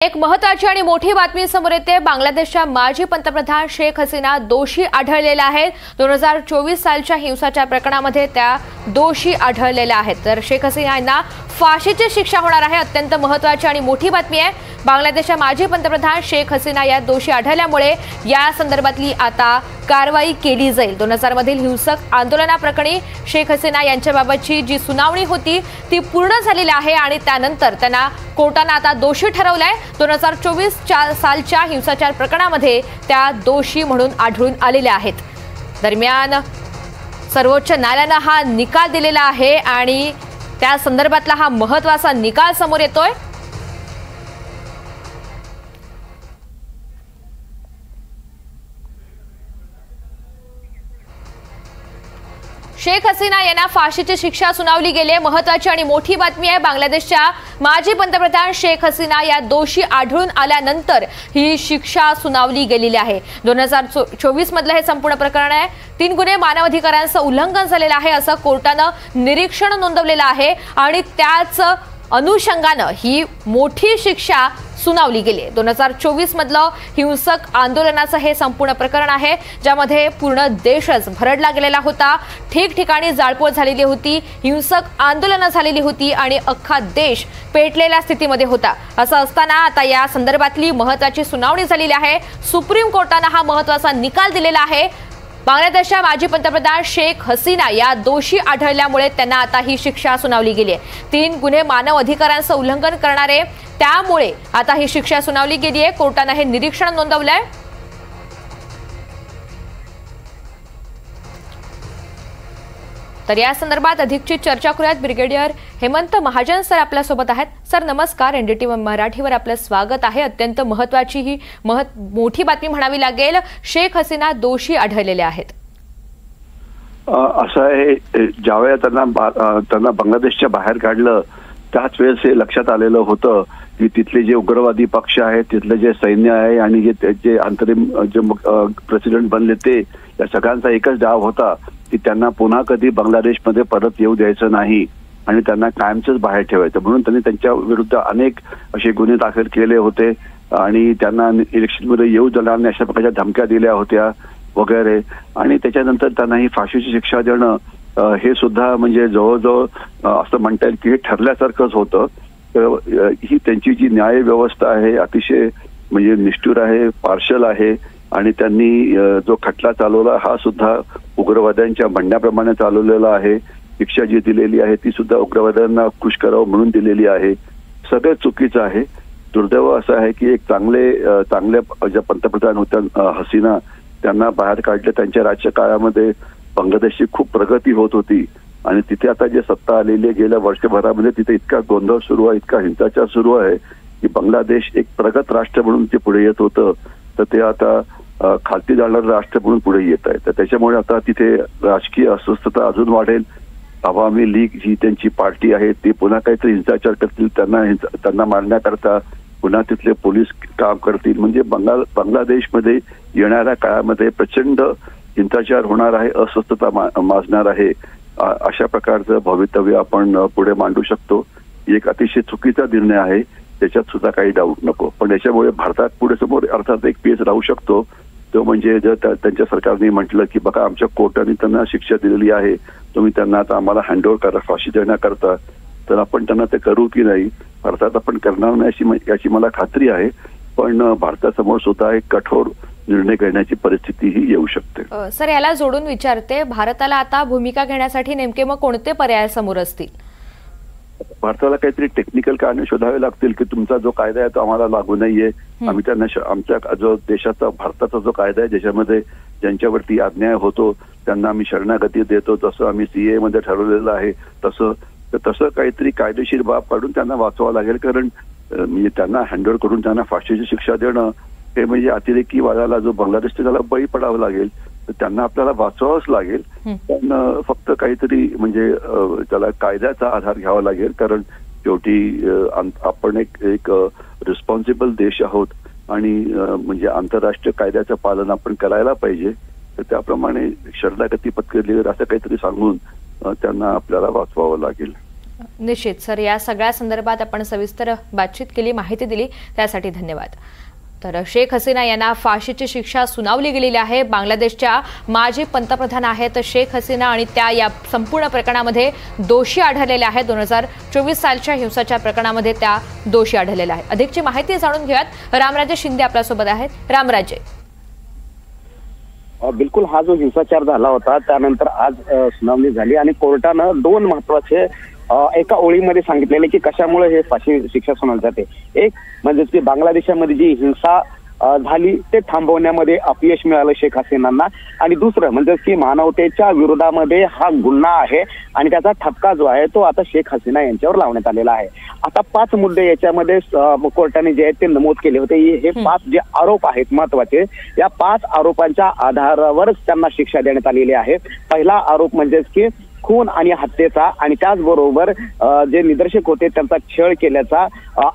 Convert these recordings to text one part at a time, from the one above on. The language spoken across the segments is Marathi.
एक महत्त्वाची आणि मोठी बातमी समोर येते। बांगलादेशच्या माजी पंतप्रधान शेख हसीना दोषी आढळलेल्या आहेत। 2024 सालच्या हिंसाचार प्रकरणामध्ये त्या दोषी आढळलेल्या आहेत। तर शेख हसीना यांना फाशीची शिक्षा होणार आहे। अत्यंत महत्त्वाची आणि मोठी बातमी आहे। बांगलादेशच्या माजी पंतप्रधान शेख हसीना या दोषी आढळल्यामुळे या संदर्भातली आता कारवाई केली जाईल। 2000 मधील हिंसक आंदोलनाप्रकरणी शेख हसीना यांच्याबाबतची जी सुनावणी होती ती पूर्ण झालेली आहे आणि त्यानंतर त्यांना कोर्टाने आता दोषी ठरवलंय। 2024 सालच्या हिंसाचार प्रकरणामध्ये त्या दोषी म्हणून आढळून आलेल्या आहेत। दरम्यान सर्वोच्च न्यायालयाने हा निकाल दिलेला आहे आणि त्या संदर्भातला हा महत्त्वाचा निकाल समोर येतोय। शेख हसीना यांना फाशीची शिक्षा सुनावली गेली आहे। महत्त्वाची आणि मोठी बातमी आहे। बांगलादेशच्या माजी पंतप्रधान शेख हसीना या दोषी आढळून आल्यानंतर ही शिक्षा सुनावली गेलेली आहे। 2024 मधलं हे संपूर्ण प्रकरण आहे। 3 गुन्हे मानवाधिकारांचं उल्लंघन झालेलं आहे असं कोर्टाने निरीक्षण नोंदवलेलं आहे आणि त्याच अनुषंगाने ही मोठी शिक्षा सुनावली गेली। 2024 मधलं हिंसक आंदोलनाचं हे संपूर्ण प्रकरण आहे, ज्यामध्ये पूर्ण देशच भरडला गेलेला होता। ठिकठिकाणी जाळपोळ झालेली होती, हिंसक आंदोलनं झालेली होती आणि अख्खा देश पेटलेल्या स्थितीमध्ये होता। असं असताना आता या संदर्भातली महत्त्वाची सुनावणी झालेली आहे। सुप्रीम कोर्टाने हा महत्त्वाचा निकाल दिलेला आहे। बांगलादेशच्या माजी पंतप्रधान शेख हसीना या दोषी आढळल्यामुळे त्यांना आता ही शिक्षा सुनावली गेली आहे। 3 गुन्हे मानव अधिकारांचं उल्लंघन करणारे, त्यामुळे आता ही शिक्षा सुनावली गेली आहे। कोर्टाने हे निरीक्षण नोंदवलंय। तर या संदर्भात अधिकची चर्चा करूयात। ब्रिगेडियर हेमंत महाजन सर आपल्या सोबत आहेत। सर नमस्कार, एनडीटीव्ही मराठीवर आपलं स्वागत आहे। अत्यंत महत्त्वाची ही मोठी बातमी म्हणावी लागेल, शेख हसीना दोषी आढळलेले आहेत। असं आहे, ज्यावेळेस त्यांना बांगलादेशच्या बाहेर काढलं त्याच वेळेस हे लक्षात आलेलं होतं की तिथले जे उग्रवादी पक्ष आहेत, तिथले जे सैन्य आहे आणि जे अंतरिम जे प्रेसिडेंट बनले ते, या सगळ्यांचा एकच डाव होता की त्यांना पुन्हा कधी बांगलादेशमध्ये परत येऊ द्यायचं नाही आणि त्यांना कायमच बाहेर ठेवायचं। म्हणून त्यांनी त्यांच्या विरुद्ध अनेक असे गुन्हे दाखल केले होते आणि त्यांना इलेक्शनमध्ये येऊ देणार नाही अशा प्रकारच्या धमक्या दिल्या होत्या वगैरे। आणि त्याच्यानंतर त्यांना ही फाशीची शिक्षा देणं हे सुद्धा म्हणजे जवळजवळ असं म्हणता येईल की हे ठरल्यासारखंच होतं। ही त्यांची जी न्याय व्यवस्था आहे अतिशय म्हणजे निष्ठुर आहे, पार्शल आहे आणि त्यांनी जो खटला चालवला हा सुद्धा उग्रवाद्यांच्या म्हणण्याप्रमाणे चालवलेला आहे। शिक्षा जी दिलेली आहे ती सुद्धा उग्रवाद्यांना खुश करावं म्हणून दिलेली आहे। सगळं चुकीचं आहे। दुर्दैव असं आहे की एक चांगल्या ज्या पंतप्रधान होत्या हसीना, त्यांना बाहेर काढले। त्यांच्या राज्यकाळामध्ये बांगलादेशची खूप प्रगती होत होती आणि तिथे आता जे सत्ता आलेली आहे गेल्या वर्षभरामध्ये तिथे इतका गोंधळ सुरू आहे, इतका हिंसाचार सुरू आहे की बांगलादेश एक प्रगत राष्ट्र म्हणून ते पुढे येत होतं तर ते आता खालती जाणारं राष्ट्र म्हणून पुढे येत आहे। तर त्याच्यामुळे आता तिथे राजकीय अस्वस्थता अजून वाढेल। अवामी लीग ही त्यांची पार्टी आहे, ती पुन्हा काहीतरी हिंसाचार करतील, त्यांना मारण्याकरता पुन्हा तिथले पोलीस काम करतील। म्हणजे बांगलादेशमध्ये येणाऱ्या काळामध्ये प्रचंड हिंसाचार होणार आहे, अस्वस्थता माजणार आहे। अशा प्रकारचं भवितव्य आपण पुढे मांडू शकतो। एक अतिशय चुकीचा निर्णय आहे, त्याच्यात सुद्धा काही डाऊट नको। पण याच्यामुळे भारतात पुढे समोर अर्थात एक पेच राहू शकतो, तो म्हणजे जर त्यांच्या सरकारने म्हटलं की बघा आमच्या कोर्टाने त्यांना शिक्षा दिलेली आहे, तुम्ही त्यांना आता आम्हाला हँडओव्हर करा फाशी देण्याकरता, तर आपण त्यांना ते करू की नाही। अर्थात आपण करणार नाही याची मला खात्री आहे, पण भारतासमोर सुद्धा एक कठोर निर्णय घेण्याची परिस्थिती ही येऊ शकते। सर याला जोडून विचारते, भारताला आता भूमिका घेण्यासाठी नेमके मग कोणते पर्याय समोर असतील? भारताला काहीतरी टेक्निकल कारणे शोधावे लागतील की तुमचा जो कायदा आहे तो आम्हाला लागू नाहीये। आम्ही त्यांना आमच्या जो देशाचा भारताचा जो कायदा आहे ज्याच्यामध्ये ज्यांच्यावरती अन्याय होतो त्यांना आम्ही शरणागती देतो, जसं आम्ही सीए मध्ये ठरवलेलं आहे तसं काहीतरी कायदेशीर बाब काढून त्यांना वाचवावं लागेल। कारण म्हणजे त्यांना हँडओव्हर करून त्यांना फाशीची शिक्षा देणं हे म्हणजे अतिरेकी वादाला जो बांगलादेशचा त्याला बळी पडावं लागेल, तर त्यांना आपल्याला वाचवावंच लागेल। पण फक्त काहीतरी म्हणजे त्याला कायद्याचा आधार घ्यावा लागेल, कारण शेवटी आपण एक रिस्पॉन्सिबल देश आहोत आणि म्हणजे आंतरराष्ट्रीय कायद्याचं पालन आपण करायला पाहिजे। तर त्याप्रमाणे शरणागती पत्करली असं काहीतरी सांगून त्यांना आपल्याला वाचवावं लागेल। निश्चित सर, या सगळ्या संदर्भात आपण सविस्तर बातचीत केली, माहिती दिली, त्यासाठी धन्यवाद। तर शेख हसीना यांना फाशीची शिक्षा सुनावली गेलेली आहे। बांगलादेशच्या माजी पंतप्रधान आहेत शेख हसीना आणि त्या या संपूर्ण प्रकरणामध्ये दोषी आढळलेल्या आहेत। 2024 सालच्या हिंसाचार प्रकरणामध्ये त्या दोषी आढळलेल्या आहेत। अधिकची माहिती जाणून घेऊयात, रामराजे शिंदे आपल्यासोबत आहेत। रामराजे, बिलकुल, हा जो हिंसाचार झाला होता त्यानंतर आज सुनावणी झाली आणि कोर्टानं दोन महत्वाचे एका ओळीमध्ये सांगितलेले की कशामुळे हे फाशी शिक्षा सुनावली जाते। एक म्हणजे की बांगलादेशामध्ये जी हिंसा झाली ते थांबवण्यामध्ये अपयश मिळालं शेख हसीनांना, आणि दुसरं म्हणजे की मानवतेच्या विरोधामध्ये हा गुन्हा आहे आणि त्याचा ठपका जो आहे तो आता शेख हसीना यांच्यावर लावण्यात आलेला आहे। आता 5 मुद्दे याच्यामध्ये कोर्टाने जे आहेत ते नमूद केले होते। हे 5 जे आरोप आहेत महत्वाचे, या 5 आरोपांच्या आधारावर त्यांना शिक्षा देण्यात आलेली आहे। पहिला आरोप म्हणजे की खून आणि हत्येचा, आणि त्याचबरोबर जे निदर्शक होते त्यांचा छळ केल्याचा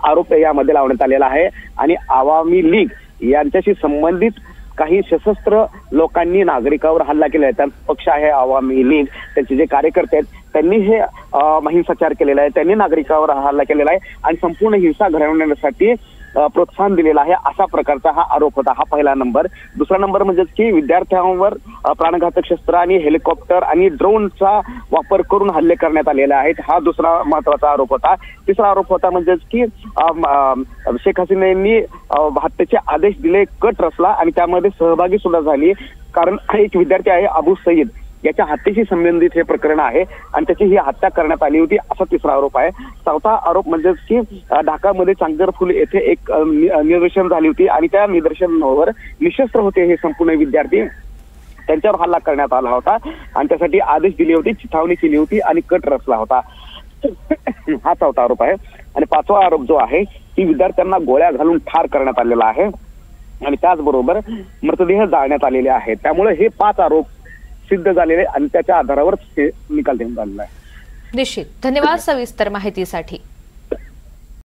आरोप यामध्ये लावण्यात आलेला आहे। आणि आवामी लीग यांच्याशी संबंधित काही सशस्त्र लोकांनी नागरिकांवर हल्ला केला आहे, त्यांचा पक्ष आहे आवामी लीग, त्यांचे जे कार्यकर्ते आहेत त्यांनी हे हिंसाचार केलेला आहे, त्यांनी नागरिकांवर हल्ला केलेला आहे आणि संपूर्ण हिंसा घडवण्यासाठी प्रोत्साहन दिलेलं आहे, अशा प्रकारचा हा आरोप होता। हा पहिला नंबर। दुसरा नंबर म्हणजे की विद्यार्थ्यांवर प्राणघातक शस्त्र आणि हेलिकॉप्टर आणि ड्रोनचा वापर करून हल्ले करण्यात आलेले आहेत, हा दुसरा महत्वाचा आरोप होता। तिसरा आरोप होता म्हणजे की शेख हसीना यांनी हत्येचे आदेश दिले, कट रचला आणि त्यामध्ये सहभागी सुद्धा झाली, कारण एक विद्यार्थी आहे अबू सईद, याच्या हत्येशी संबंधित हे प्रकरण आहे आणि त्याची ही हत्या करण्यात आली होती, असा तिसरा आरोप आहे। चौथा आरोप म्हणजे की ढाकामध्ये चांगरफुल येथे एक निदर्शन झाली होती आणि त्या निदर्शनावर निशस्त्र होते हे संपूर्ण विद्यार्थी, त्यांच्यावर हल्ला करण्यात आला होता आणि त्यासाठी आदेश दिले होते, चिथावणी केली होती आणि कट रचला होता, हा चौथा आरोप आहे। आणि पाचवा आरोप जो आहे की विद्यार्थ्यांना गोळ्या घालून ठार करण्यात आलेला आहे आणि त्याचबरोबर मृतदेह जाळण्यात आलेले आहेत। त्यामुळे हे 5 आरोप सिद्ध झालेले आणि त्याच्या आधारावर निकाल देण्यात आलेला आहे। निश्चित, धन्यवाद सविस्तर माहितीसाठी।